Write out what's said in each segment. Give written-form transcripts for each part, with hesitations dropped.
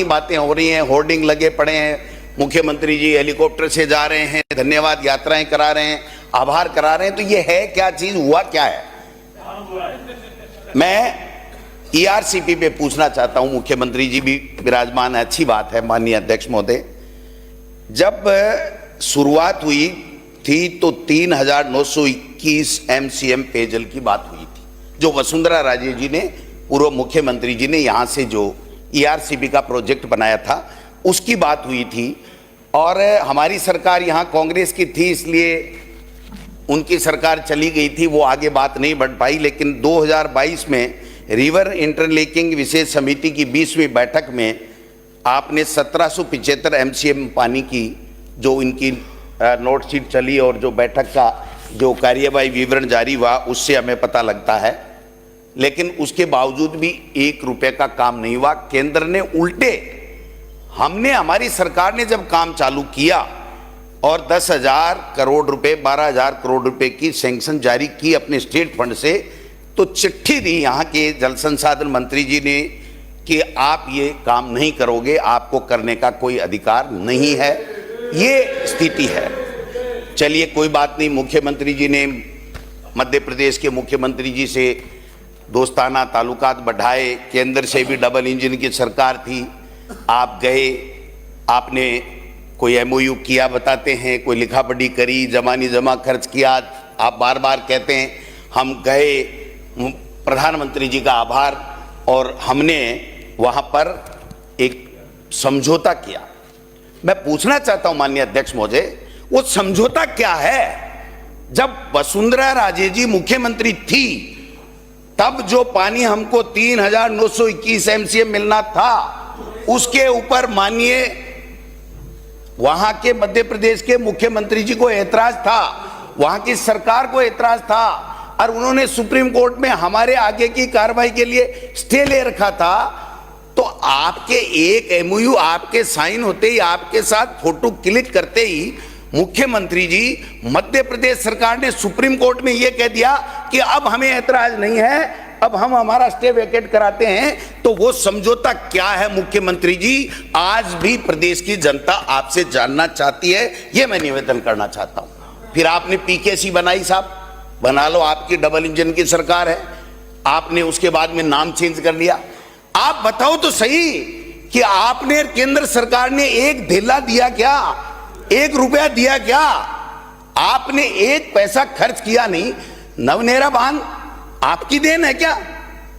बातें हो रही हैं, होर्डिंग लगे पड़े हैं, मुख्यमंत्री जी हेलीकॉप्टर से जा रहे हैं, धन्यवाद यात्राएं करा रहे हैं, आभार करा रहे हैं, तो ये है क्या चीज, हुआ क्या है? मैं ईआरसीपी पे पूछना चाहता हूं, मुख्यमंत्री जी भी विराजमान है, अच्छी बात है माननीय अध्यक्ष महोदय। जब शुरुआत हुई थी तो 3,921 MCM पेयजल की बात हुई थी, जो वसुंधरा राजे जी ने, पूर्व मुख्यमंत्री जी ने यहां से जो ईआरसीपी का प्रोजेक्ट बनाया था उसकी बात हुई थी। और हमारी सरकार यहाँ कांग्रेस की थी, इसलिए उनकी सरकार चली गई थी, वो आगे बात नहीं बढ़ पाई। लेकिन 2022 में रिवर इंटरलिंकिंग विशेष समिति की 20वीं बैठक में आपने 1775 MCM पानी की जो इनकी नोटशीट चली और जो बैठक का जो कार्यवाही विवरण जारी हुआ उससे हमें पता लगता है। लेकिन उसके बावजूद भी 1 रुपए का काम नहीं हुआ। केंद्र ने उल्टे, हमारी सरकार ने जब काम चालू किया और 10,000 करोड़ रुपए, 12,000 करोड़ रुपए की सैंक्शन जारी की अपने स्टेट फंड से, तो चिट्ठी दी यहाँ के जल संसाधन मंत्री जी ने कि आप ये काम नहीं करोगे, आपको करने का कोई अधिकार नहीं है। ये स्थिति है। चलिए कोई बात नहीं, मुख्यमंत्री जी ने मध्य प्रदेश के मुख्यमंत्री जी से दोस्ताना ताल्लुकात बढ़ाए, केंद्र से भी डबल इंजन की सरकार थी, आप गए, आपने कोई MOU किया बताते हैं, कोई लिखा पढ़ी करी, जमानी जमा खर्च किया, आप बार बार कहते हैं। हम गए, प्रधानमंत्री जी का आभार, और हमने वहाँ पर एक समझौता किया। मैं पूछना चाहता हूँ माननीय अध्यक्ष महोदय, वो समझौता क्या है? जब वसुंधरा राजे जी मुख्यमंत्री थी तब जो पानी हमको 3,921 MCM मिलना था, उसके ऊपर माननीय वहां के मध्य प्रदेश के मुख्यमंत्री जी को ऐतराज था, वहां की सरकार को ऐतराज था, और उन्होंने सुप्रीम कोर्ट में हमारे आगे की कार्रवाई के लिए स्टे ले रखा था। तो आपके एक MOU आपके साइन होते ही, आपके साथ फोटो क्लिक करते ही मुख्यमंत्री जी, मध्य प्रदेश सरकार ने सुप्रीम कोर्ट में यह कह दिया कि अब हमें ऐतराज नहीं है, अब हम हमारा स्टे वेकेट कराते हैं। तो वो समझौता क्या है मुख्यमंत्री जी? आज भी प्रदेश की जनता आपसे जानना चाहती है, यह मैं निवेदन करना चाहता हूं। फिर आपने PKC बनाई, साहब बना लो, आपकी डबल इंजन की सरकार है, आपने उसके बाद में नाम चेंज कर लिया। आप बताओ तो सही कि आपने, केंद्र सरकार ने एक धेला दिया क्या, 1 रुपया दिया क्या? आपने 1 पैसा खर्च किया नहीं। नवनेरा बांध आपकी देन है क्या?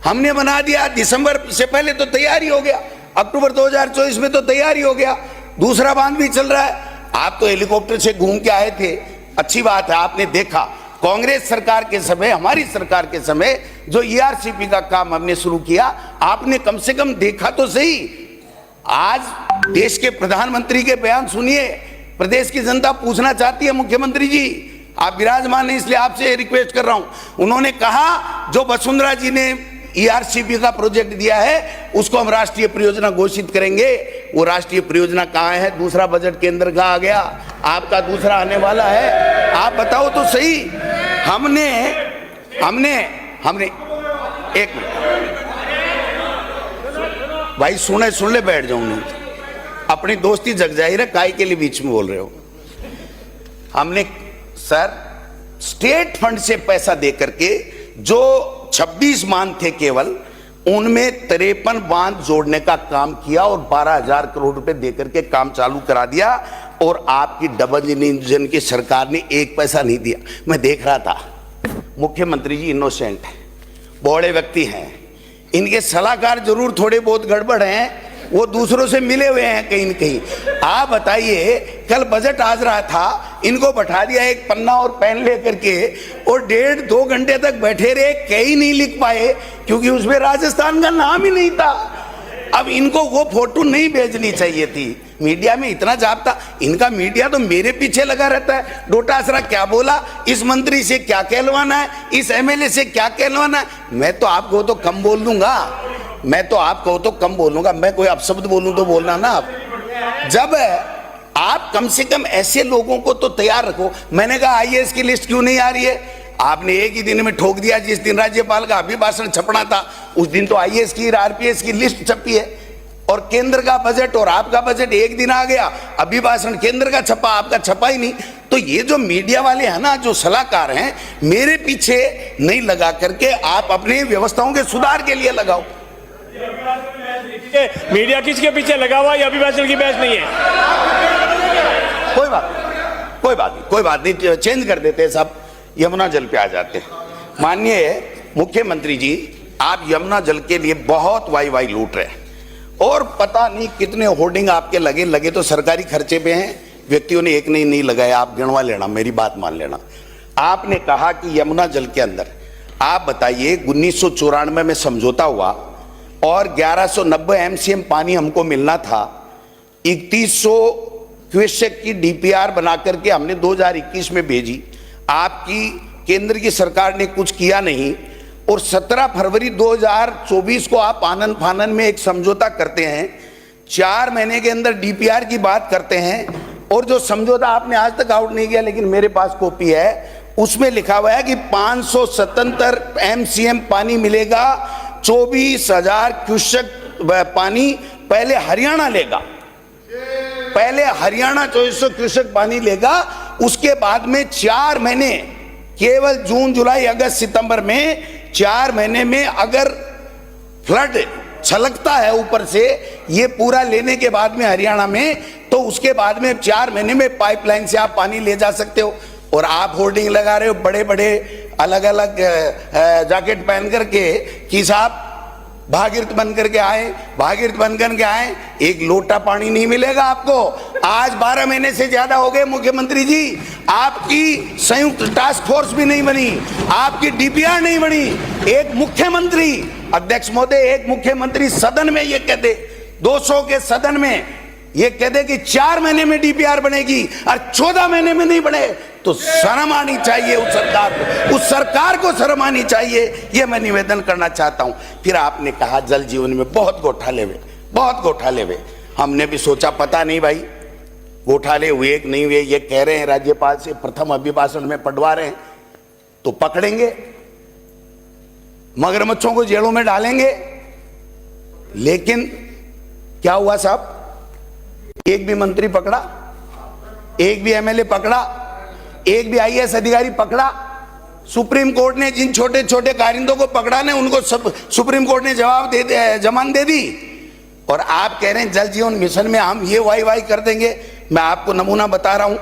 हमने बना दिया, दिसंबर से पहले तो तैयारी हो गया, अक्टूबर 2024 में तो तैयारी हो गया, दूसरा बांध भी चल रहा है। आप तो हेलीकॉप्टर से घूम के आए थे, अच्छी बात है, आपने देखा। कांग्रेस सरकार के समय, हमारी सरकार के समय जो ईआरसीपी का काम हमने शुरू किया, आपने कम से कम देखा तो सही। आज देश के प्रधानमंत्री के बयान सुनिए, प्रदेश की जनता पूछना चाहती है। मुख्यमंत्री जी आप विराजमान हैं, इसलिए आपसे रिक्वेस्ट कर रहा हूं। उन्होंने कहा जो वसुंधरा जी ने ईआरसीपी का प्रोजेक्ट दिया है उसको हम राष्ट्रीय परियोजना घोषित करेंगे। वो राष्ट्रीय परियोजना कहां है? दूसरा बजट केंद्र का आ गया, आपका दूसरा आने वाला है। आप बताओ तो सही। हमने एक मिनट भाई, सुन ले, बैठ जाऊं नहीं, अपनी दोस्ती जग जाहिर है, काय के लिए बीच में बोल रहे हो? हमने सर स्टेट फंड से पैसा दे करके जो 26 बांध थे केवल, उनमें 53 बांध जोड़ने का काम किया और 12,000 करोड़ रुपए देकर के काम चालू करा दिया। और आपकी डबल इंजन की सरकार ने 1 पैसा नहीं दिया। मैं देख रहा था, मुख्यमंत्री जी इनोसेंट है, बड़े व्यक्ति हैं, इनके सलाहकार जरूर थोड़े बहुत गड़बड़ हैं, वो दूसरों से मिले हुए हैं कहीं न कहीं। आप बताइए, कल बजट आज रहा था, इनको बैठा दिया एक पन्ना और पेन लेकर के, और 1.5-2 घंटे तक बैठे रहे, कहीं नहीं लिख पाए क्योंकि उसमें राजस्थान का नाम ही नहीं था। अब इनको वो फोटो नहीं भेजनी चाहिए थी। मीडिया में इतना जापता, इनका मीडिया तो मेरे पीछे लगा रहता है। डोटासरा क्या बोला, इस मंत्री से क्या कहलवाना है, इस MLA से क्या कहलवाना है। मैं तो आपको तो कम बोल दूंगा, मैं कोई अपशब्द बोलूं तो बोलना ना आप। जब आप कम से कम ऐसे लोगों को तो तैयार रखो। मैंने कहा IAS की लिस्ट क्यों नहीं आ रही है? आपने एक ही दिन में ठोक दिया। जिस दिन राज्यपाल का अभिभाषण छपना था उस दिन तो IAS की RPS की लिस्ट छपी है। और केंद्र का बजट और आपका बजट एक दिन आ गया, अभिभाषण केंद्र का छपा, आपका छपा ही नहीं। तो ये जो मीडिया वाले हैं ना, जो सलाहकार हैं, मेरे पीछे नहीं लगा करके आप अपने व्यवस्थाओं के सुधार के लिए लगाओ। मीडिया किसके पीछे लगा हुआ, ये अभिभाषण की बहस नहीं है। कोई बात नहीं, चेंज कर देते हैं सब, यमुना जल पे आ जाते हैं। माननीय मुख्यमंत्री जी, आप यमुना जल के लिए बहुत वाई लूट रहे हैं और पता नहीं कितने होर्डिंग आपके लगे तो सरकारी खर्चे पे हैं, व्यक्तियों ने एक नहीं लगाया। आप गिनवा लेना, मेरी बात मान लेना। आपने कहा कि यमुना जल के अंदर, आप बताइए 1994 में समझौता हुआ और 1190 एमसीएम पानी हमको मिलना था। 3100 क्यूसेक की डीपीआर बना करके हमने 2021 में भेजी। आपकी केंद्र की सरकार ने कुछ किया नहीं और 17 फरवरी 2024 को आप आनन फानन में एक समझौता करते हैं, 4 महीने के अंदर डीपीआर की बात करते हैं और जो समझौता आपने आज तक आउट नहीं किया, लेकिन मेरे पास कॉपी है, उसमें लिखा हुआ है कि 577 एमसीएम पानी मिलेगा, 24,000 क्यूसेक पानी पहले हरियाणा लेगा, पहले हरियाणा 2400 क्यूसेक पानी लेगा, उसके बाद में 4 महीने, केवल जून जुलाई अगस्त सितंबर में 4 महीने में अगर फ्लड छलकता है ऊपर से, ये पूरा लेने के बाद में हरियाणा में, तो उसके बाद में 4 महीने में पाइपलाइन से आप पानी ले जा सकते हो। और आप होर्डिंग लगा रहे हो बड़े बड़े अलग अलग जैकेट पहन करके कि साहब भागीरथ बन करके आए, एक लोटा पानी नहीं मिलेगा आपको। आज 12 महीने से ज्यादा हो गए मुख्यमंत्री जी, आपकी संयुक्त टास्क फोर्स भी नहीं बनी, आपकी डीपीआर नहीं बनी। एक मुख्यमंत्री, अध्यक्ष महोदय, एक मुख्यमंत्री सदन में ये कहते, 200 के सदन में ये कहते कि 4 महीने में डीपीआर बनेगी और 14 महीने में नहीं बने, तो शर्म आनी चाहिए उस सरकार को, उस सरकार को शर्म आनी चाहिए। ये मैं निवेदन करना चाहता हूं। फिर आपने कहा जल जीवन में बहुत घोटाले हुए। हमने भी सोचा पता नहीं भाई घोटाले हुए कि नहीं हुए, ये कह रहे हैं राज्यपाल से प्रथम अभिभाषण में पढ़वा रहे हैं, तो पकड़ेंगे, मगरमच्छों को जेलों में डालेंगे। लेकिन क्या हुआ साहब, एक भी मंत्री पकड़ा, एक भी एमएलए पकड़ा, एक भी आईएएस अधिकारी पकड़ा? सुप्रीम कोर्ट ने जिन छोटे छोटे कारिंदों को पकड़ा ने, उनको सब सुप्रीम कोर्ट ने जमानत दे दी। और आप कह रहे हैं जल जीवन मिशन में हम ये वाई कर देंगे। मैं आपको नमूना बता रहा हूं,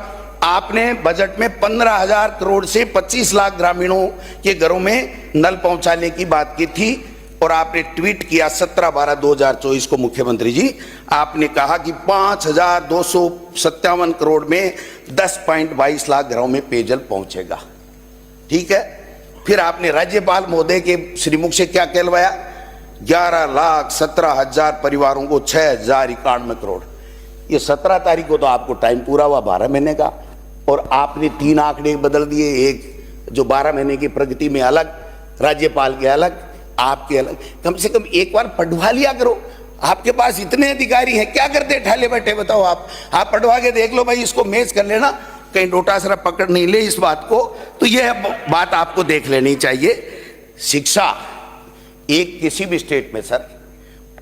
आपने बजट में 15,000 करोड़ से 25 लाख ग्रामीणों के घरों में नल पहुंचाने की बात की थी और आपने ट्वीट किया 17/12/2024 को मुख्यमंत्री जी, आपने कहा कि 5,257 करोड़ में 10.22 लाख घरों में पेयजल पहुंचेगा। ठीक है, फिर आपने राज्यपाल महोदय के श्रीमुख से क्या कहलवाया, 11,17,000 परिवारों को 6,091 करोड़। ये 17 तारीख को तो आपको टाइम पूरा हुआ 12 महीने का, और आपने 3 आंकड़े बदल दिए, एक जो 12 महीने की प्रगति में अलग, राज्यपाल के अलग, आपके अलग। कम से कम एक बार पढ़वा लिया करो, आपके पास इतने अधिकारी हैं, क्या करते ठाले बैठे बताओ। आप पढ़वा के देख लो भाई, इसको मेज कर लेना, कहीं डोटासरा पकड़ नहीं ले इस बात को। तो यह बात आपको देख लेनी चाहिए। शिक्षा, एक किसी भी स्टेट में सर,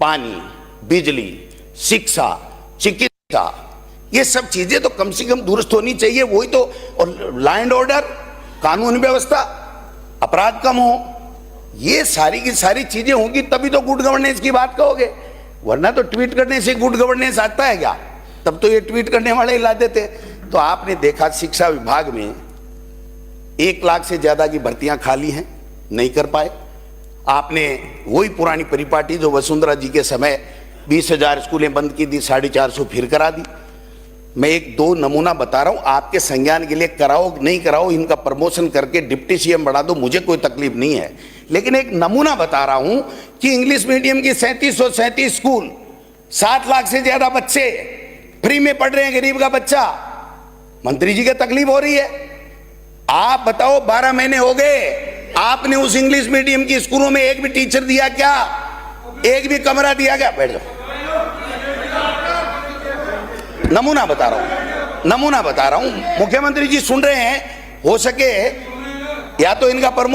पानी, बिजली, शिक्षा, चिकित्सा, ये सब चीजें तो कम से कम दुरुस्त होनी चाहिए। वही तो, और लॉ एंड ऑर्डर, कानून व्यवस्था, अपराध कम हो, ये सारी की सारी चीजें होंगी तभी तो गुड गवर्नेंस की बात कहोगे, वरना तो ट्वीट करने से गुड गवर्नेंस आता है क्या? तब तो ये ट्वीट करने वाले ही ला देते। तो आपने देखा शिक्षा विभाग में 1 लाख से ज्यादा की भर्तियां खाली हैं, नहीं कर पाए। आपने वही पुरानी परिपाटी जो वसुंधरा जी के समय 20,000 स्कूलें बंद की दी, 450 फिर करा दी। मैं 1-2 नमूना बता रहा हूं, आपके संज्ञान के लिए कराओ नहीं कराओ, इनका प्रमोशन करके डिप्टी सीएम बढ़ा दो, मुझे कोई तकलीफ नहीं है। लेकिन एक नमूना बता रहा हूं कि इंग्लिश मीडियम की 3737 स्कूल, 7 लाख से ज्यादा बच्चे फ्री में पढ़ रहे हैं, गरीब का बच्चा। मंत्री जी को तकलीफ हो रही है। आप बताओ, 12 महीने हो गए, आपने उस इंग्लिश मीडियम की स्कूलों में एक भी टीचर दिया क्या? एक भी कमरा दिया क्या? बैठ जाओ, नमूना बता रहा हूं, मुख्यमंत्री जी सुन रहे हैं, हो सके या तो इनका प्रमोशन